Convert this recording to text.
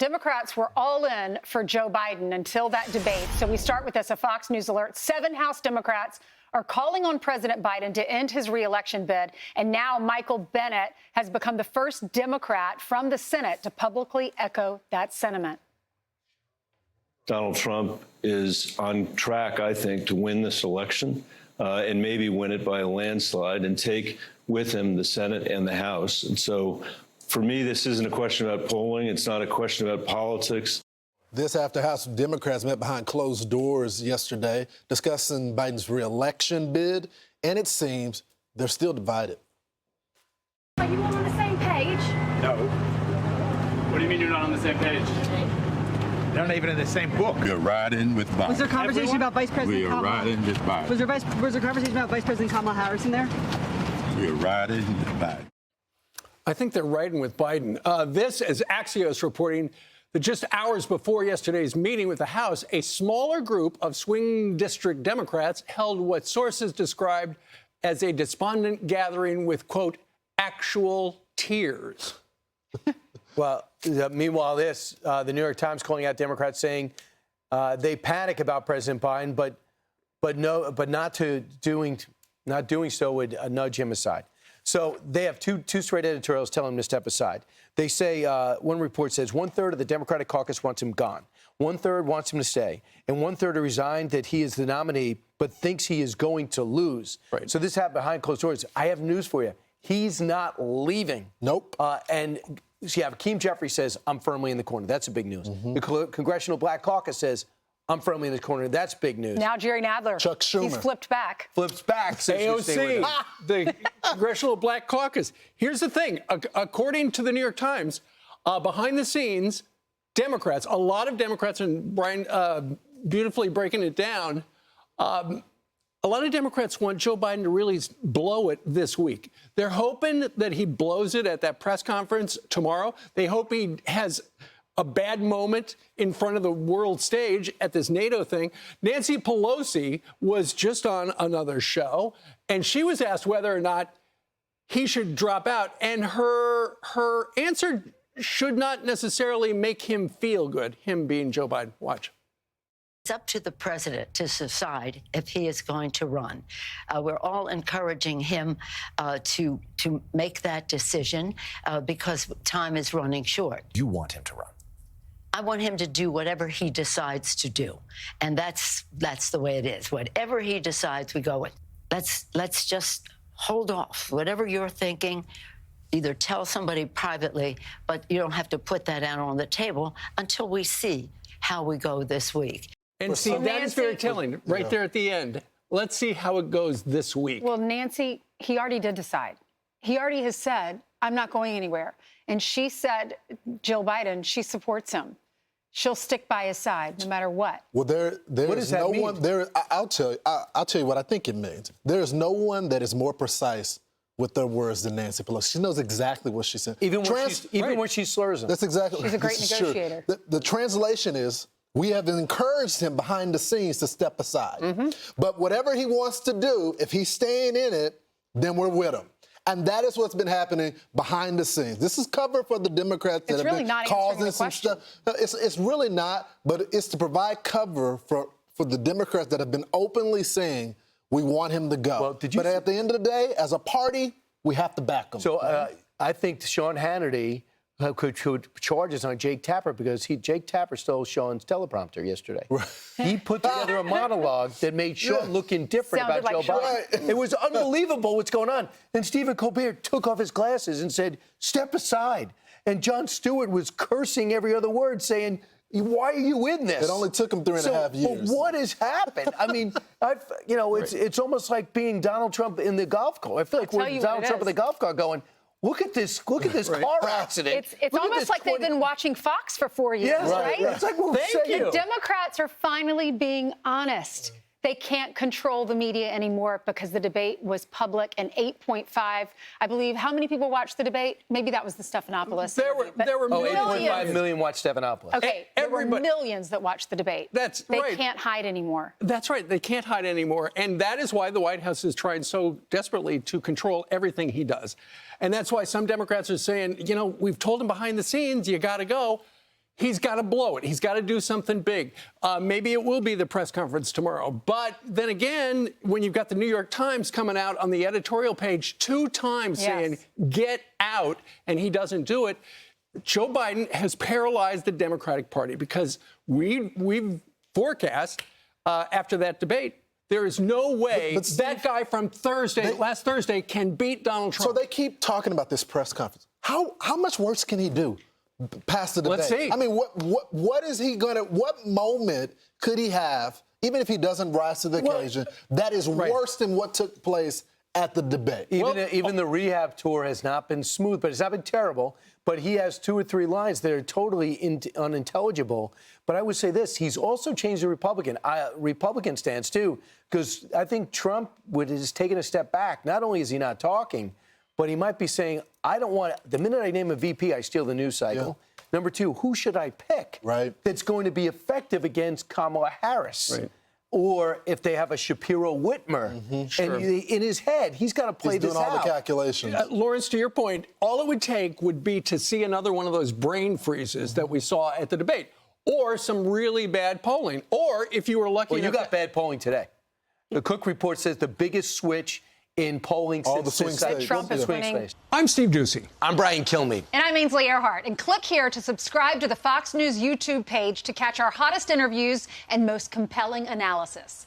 Democrats were all in for Joe Biden until that debate. So we start with this, a Fox News alert. 7 House Democrats are calling on President Biden to end his reelection bid. And now Michael Bennett has become the first Democrat from the Senate to publicly echo that sentiment. Donald Trump is on track, I think, to win this election and maybe win it by a landslide and take with him the Senate and the House. And so for me, this isn't a question about polling. It's not a question about politics. This after House Democrats met behind closed doors yesterday discussing Biden's re-election bid, and it seems they're still divided. Are you all on the same page? No. What do you mean you're not on the same page? They're not even in the same book. We're riding with Biden. Was there conversation about Vice President We are Kamala? riding with Biden. Was there conversation about Vice President Kamala Harris in there? We are riding with Biden. I think they're riding with Biden. This is Axios reporting that just hours before yesterday's meeting with the House, a smaller group of swing district Democrats held what sources described as a despondent gathering with, quote, actual tears. Well, meanwhile, the New York Times calling out Democrats saying they panic about President Biden, but not doing so would nudge him aside. So they have two straight editorials telling him to step aside. They say, one report says 1/3 of the Democratic caucus wants him gone. 1/3 wants him to stay. And 1/3 are resigned that he is the nominee, but thinks he is going to lose. Right. So this happened behind closed doors. I have news for you. He's not leaving. Nope. And Hakeem Jeffries says, I'm firmly in the corner. That's a big news. Mm-hmm. The Congressional Black Caucus says, I'm firmly in the corner. That's big news. Now Jerry Nadler. Chuck Schumer. He's flipped back. Flips back. AOC, the Congressional Black Caucus. Here's the thing. According to the New York Times, behind the scenes, Democrats, a lot of Democrats, and Brian beautifully breaking it down, a lot of Democrats want Joe Biden to really blow it this week. They're hoping that he blows it at that press conference tomorrow. They hope he has a bad moment in front of the world stage at this NATO thing. Nancy Pelosi was just on another show, and she was asked whether or not he should drop out, and her answer should not necessarily make him feel good, him being Joe Biden. Watch. It's up to the president to decide if he is going to run. We're all encouraging him to make that decision because time is running short. You want him to run? I want him to do whatever he decides to do, and that's the way it is. Whatever he decides, we go with. Let's just hold off. Whatever you're thinking, either tell somebody privately, but you don't have to put that out on the table until we see how we go this week. And see, that is very telling right there at the end. Let's see how it goes this week. Well, Nancy, he already did decide. He already has said, I'm not going anywhere. And she said, Jill Biden, she supports him. She'll stick by his side no matter what. Well, there is no one. I'll tell you what I think it means. There is no one that is more precise with their words than Nancy Pelosi. She knows exactly what she said. Even when she slurs them. That's exactly. She's a great negotiator. The translation is, we have encouraged him behind the scenes to step aside. Mm-hmm. But whatever he wants to do, if he's staying in it, then we're with him. And that is what's been happening behind the scenes. This is cover for the Democrats that have been causing some stuff. No, it's really not, but it's to provide cover for the Democrats that have been openly saying we want him to go. Well, but at the end of the day, as a party, we have to back him. So I think Sean Hannity could charges on Jake Tapper because Jake Tapper stole Sean's teleprompter yesterday. Right. He put together a monologue that made Sean look indifferent about Joe Biden. Right. It was unbelievable what's going on. And Stephen Colbert took off his glasses and said, step aside. And Jon Stewart was cursing every other word, saying, why are you in this? It only took him 3.5 years. But what has happened? I mean, it's almost like being Donald Trump in the golf cart. I feel like we're Donald Trump in the golf cart going, look at this car accident. It's almost like they've been watching Fox for 4 years, right? It's like, well, The Democrats are finally being honest. They can't control the media anymore because the debate was public and 8.5, I believe. How many people watched the debate? Maybe that was the Stephanopoulos. There were millions. 8.5 million watched Stephanopoulos. Okay, there were millions that watched the debate. They can't hide anymore. That's right. They can't hide anymore. And that is why the White House is trying so desperately to control everything he does. And that's why some Democrats are saying, we've told him behind the scenes, you got to go. he's got to blow it. He's got to do something big. Maybe it will be the press conference tomorrow. But then again, when you've got the New York Times coming out on the editorial page 2 times saying, get out, and he doesn't do it, Joe Biden has paralyzed the Democratic Party because we forecast after that debate, there is no way but Steve, that guy from last Thursday can beat Donald Trump. So they keep talking about this press conference. How much worse can he do past the debate? Let's see. I mean, what is he gonna? What moment could he have, even if he doesn't rise to the occasion, that is worse than what took place at the debate? Even the rehab tour has not been smooth, but it's not been terrible. But he has 2 or 3 lines that are totally unintelligible. But I would say this: he's also changed the Republican stance too, because I think Trump has taken a step back. Not only is he not talking, but he might be saying, I don't want, the minute I name a VP, I steal the news cycle. Yeah. Number 2, who should I pick that's going to be effective against Kamala Harris? Right. Or if they have a Shapiro Whitmer. And in his head, he's got to play this out. He's doing all the calculations. Lawrence, to your point, all it would take would be to see another one of those brain freezes that we saw at the debate, or some really bad polling. Or if you were lucky enough... Well, you got bad polling today. The Cook report says the biggest switch in polling all the swing states. Trump is winning. I'm Steve Ducey. I'm Brian Kilmeade. And I'm Ainsley Earhart. And click here to subscribe to the Fox News YouTube page to catch our hottest interviews and most compelling analysis.